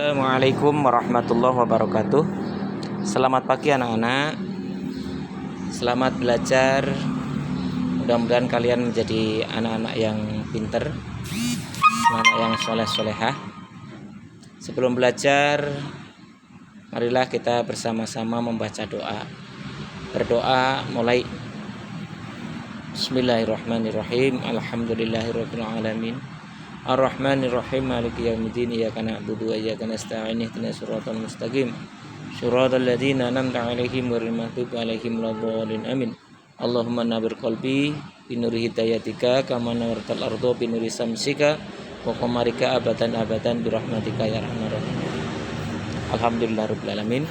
Assalamualaikum warahmatullahi wabarakatuh. Selamat pagi anak-anak. Selamat belajar. Mudah-mudahan kalian menjadi anak-anak yang pinter, anak yang soleh-solehah. Sebelum belajar, marilah kita bersama-sama membaca doa. Berdoa mulai. Bismillahirrahmanirrahim. Alhamdulillahirabbil alamin. Ar-Rahmanir-Rahim, Maliki yaumiddin, iyyaka na'budu wa iyyaka nasta'in, ihdinas siratal mustaqim, siratal ladzina an'amta 'alaihim ghairil maghdubi 'alaihim waladdallin. Amin. Allahumma nawwir qalbi bi nuri hidayatika kama nawwartal arda bi nuri samsika wa qamarika abadan bi rahmatika ya arhamar rahimin. Alhamdulillahirabbil alamin.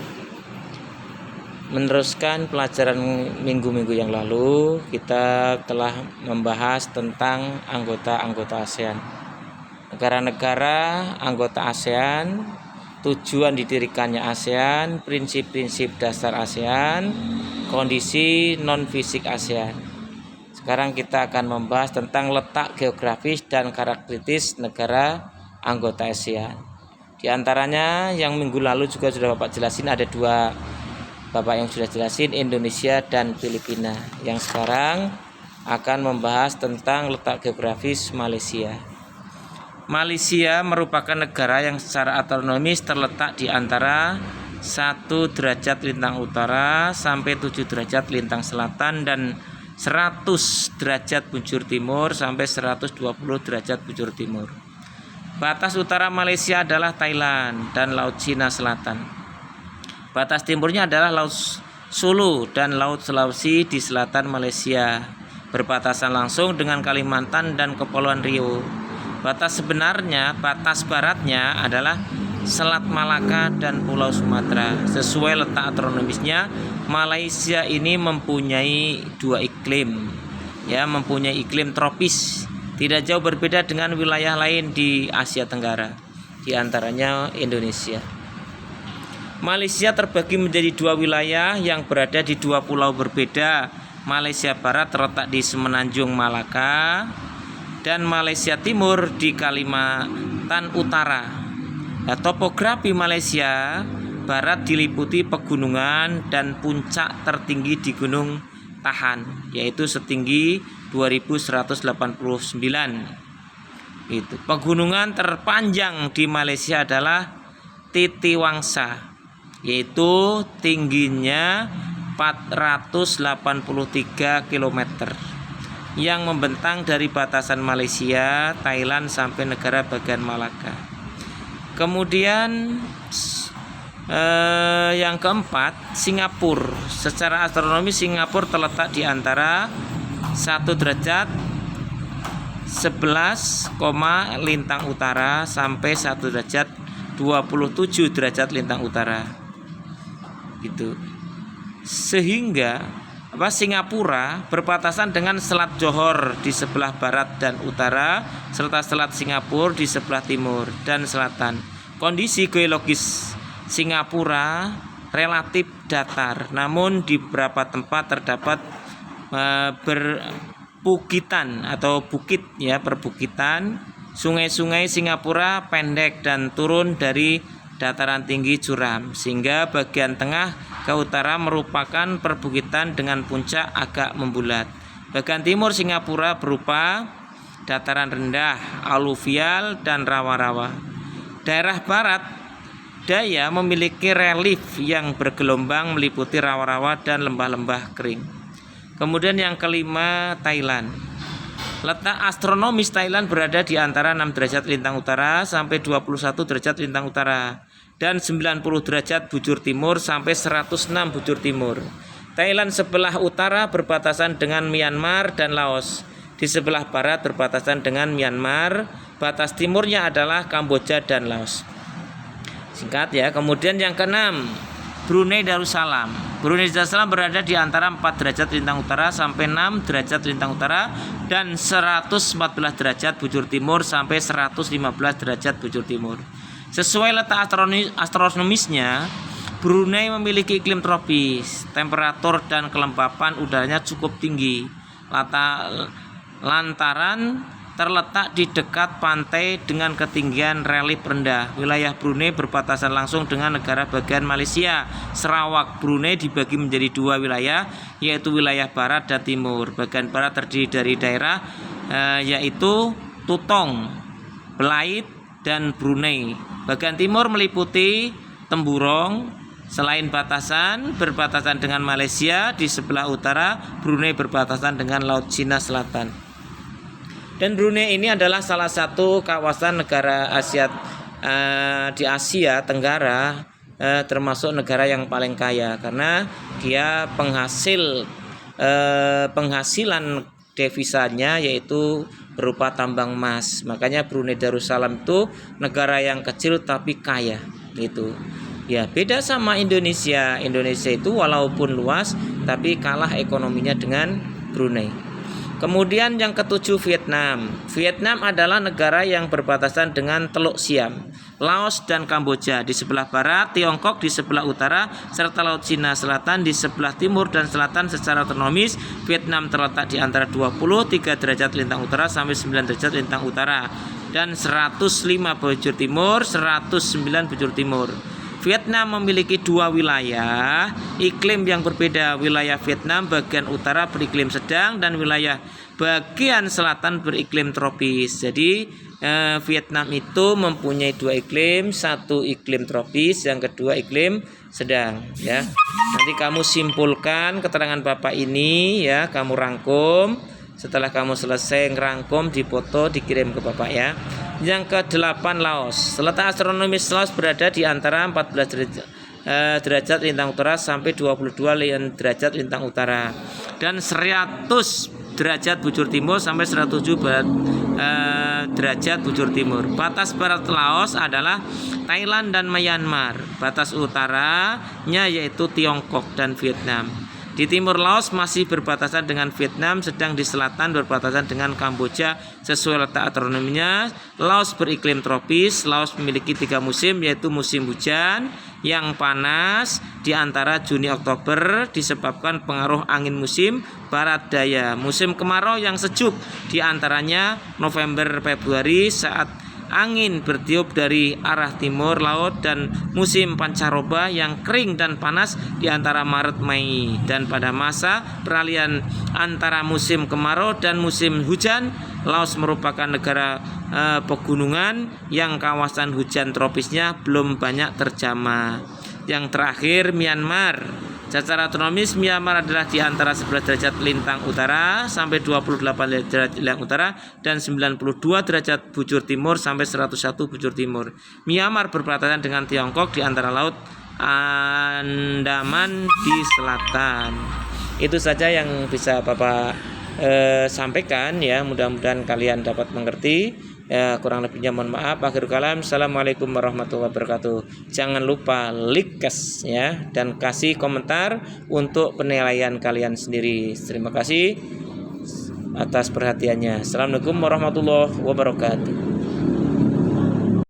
Meneruskan pelajaran minggu-minggu yang lalu, kita telah membahas tentang anggota-anggota ASEAN. Negara-negara anggota ASEAN, tujuan didirikannya ASEAN, prinsip-prinsip dasar ASEAN, kondisi non-fisik ASEAN. Sekarang kita akan membahas tentang letak geografis dan karakteristik negara anggota ASEAN. Di antaranya yang minggu lalu juga sudah Bapak jelasin, ada dua Bapak yang sudah jelasin, Indonesia dan Filipina. Yang sekarang akan membahas tentang letak geografis Malaysia. Malaysia merupakan negara yang secara astronomis terletak di antara 1 derajat lintang utara sampai 7 derajat lintang selatan dan 100 derajat bujur timur sampai 120 derajat bujur timur. Batas utara Malaysia adalah Thailand dan Laut Cina Selatan. Batas timurnya adalah Laut Sulu dan Laut Sulawesi di selatan Malaysia, berbatasan langsung dengan Kalimantan dan Kepulauan Riau. Batas baratnya adalah Selat Malaka dan Pulau Sumatera. Sesuai letak astronomisnya, Malaysia ini mempunyai dua iklim, mempunyai iklim tropis, tidak jauh berbeda dengan wilayah lain di Asia Tenggara, di antaranya Indonesia. Malaysia terbagi menjadi dua wilayah yang berada di dua pulau berbeda. Malaysia Barat terletak di Semenanjung Malaka dan Malaysia Timur di Kalimantan Utara. Topografi Malaysia Barat diliputi pegunungan dan puncak tertinggi di Gunung Tahan, yaitu setinggi 2189. Pegunungan terpanjang di Malaysia adalah Titiwangsa, yaitu tingginya 483 km yang membentang dari batasan Malaysia, Thailand sampai negara bagian Malaka. Kemudian yang keempat, Singapura. Secara astronomis Singapura terletak di antara 1 derajat 11, lintang utara sampai 1 derajat 27 derajat lintang utara. Sehingga Singapura berbatasan dengan Selat Johor di sebelah barat dan utara, serta Selat Singapura di sebelah timur dan selatan. Kondisi geologis Singapura relatif datar, namun di beberapa tempat terdapat perbukitan atau bukit, perbukitan. Sungai-sungai Singapura pendek dan turun dari dataran tinggi curam, sehingga bagian tengah ke utara merupakan perbukitan dengan puncak agak membulat. Bagian timur Singapura berupa dataran rendah, aluvial dan rawa-rawa. Daerah barat daya memiliki relief yang bergelombang meliputi rawa-rawa dan lembah-lembah kering. Kemudian yang kelima, Thailand. Letak astronomis Thailand berada di antara 6 derajat lintang utara sampai 21 derajat lintang utara dan 90 derajat bujur timur sampai 106 bujur timur. Thailand sebelah utara berbatasan dengan Myanmar dan Laos. Di sebelah barat berbatasan dengan Myanmar. Batas timurnya adalah Kamboja dan Laos. Singkat Kemudian yang keenam, Brunei Darussalam. Brunei Darussalam berada di antara 4 derajat lintang utara sampai 6 derajat lintang utara dan 114 derajat bujur timur sampai 115 derajat bujur timur. Sesuai letak astronomisnya, Brunei memiliki iklim tropis. Temperatur dan kelembapan udaranya cukup tinggi lantaran terletak di dekat pantai dengan ketinggian relief rendah. Wilayah Brunei berbatasan langsung dengan negara bagian Malaysia. Sarawak Brunei dibagi menjadi dua wilayah, yaitu wilayah barat dan timur. Bagian barat terdiri dari daerah yaitu Tutong, Belait, dan Brunei. Bagian timur meliputi Temburong. Selain berbatasan dengan Malaysia, di sebelah utara Brunei berbatasan dengan Laut Cina Selatan. Dan Brunei ini adalah salah satu kawasan negara di Asia Tenggara, termasuk negara yang paling kaya karena dia penghasilan devisanya yaitu berupa tambang emas. Makanya Brunei Darussalam itu negara yang kecil tapi kaya gitu. Ya, beda sama Indonesia. Indonesia itu walaupun luas tapi kalah ekonominya dengan Brunei. Kemudian yang ketujuh Vietnam. Vietnam adalah negara yang berbatasan dengan Teluk Siam, Laos dan Kamboja di sebelah barat, Tiongkok di sebelah utara, serta Laut Cina Selatan di sebelah timur dan selatan. Secara otonomis, Vietnam terletak di antara 23 derajat lintang utara sampai 9 derajat lintang utara dan 105 bujur timur, 109 bujur timur. Vietnam memiliki dua wilayah iklim yang berbeda. Wilayah Vietnam bagian utara beriklim sedang dan wilayah bagian selatan beriklim tropis. Jadi Vietnam itu mempunyai dua iklim, satu iklim tropis, yang kedua iklim sedang. Ya, nanti kamu simpulkan keterangan Bapak ini, ya, kamu rangkum. Setelah kamu selesai ngerangkum, dipoto, dikirim ke Bapak ya. Yang ke-8 Laos. Letak astronomis Laos berada di antara 14 derajat lintang utara sampai 22 derajat lintang utara dan 100 derajat bujur timur sampai 107 derajat bujur timur. Batas barat Laos adalah Thailand dan Myanmar. Batas utaranya yaitu Tiongkok dan Vietnam. Di timur Laos masih berbatasan dengan Vietnam, sedang di selatan berbatasan dengan Kamboja. Sesuai letak astronominya, Laos beriklim tropis. Laos memiliki 3 musim, yaitu musim hujan yang panas di antara Juni-Oktober disebabkan pengaruh angin musim barat daya. Musim kemarau yang sejuk di antaranya November-Februari saat angin bertiup dari arah timur laut, dan musim pancaroba yang kering dan panas di antara Maret-Mei. Dan pada masa peralihan antara musim kemarau dan musim hujan, Laos merupakan negara pegunungan yang kawasan hujan tropisnya belum banyak terjamah. Yang terakhir Myanmar. Secara astronomis Myanmar adalah di antara 11 derajat lintang utara sampai 28 derajat lintang utara dan 92 derajat bujur timur sampai 101 bujur timur. Myanmar berbatasan dengan Tiongkok di antara Laut Andaman di selatan. Itu saja yang bisa Bapak sampaikan ya, mudah-mudahan kalian dapat mengerti. Ya, kurang lebihnya mohon maaf. Akhir kalam, assalamualaikum warahmatullahi wabarakatuh. Jangan lupa like ya, dan kasih komentar untuk penilaian kalian sendiri. Terima kasih atas perhatiannya. Assalamualaikum warahmatullahi wabarakatuh.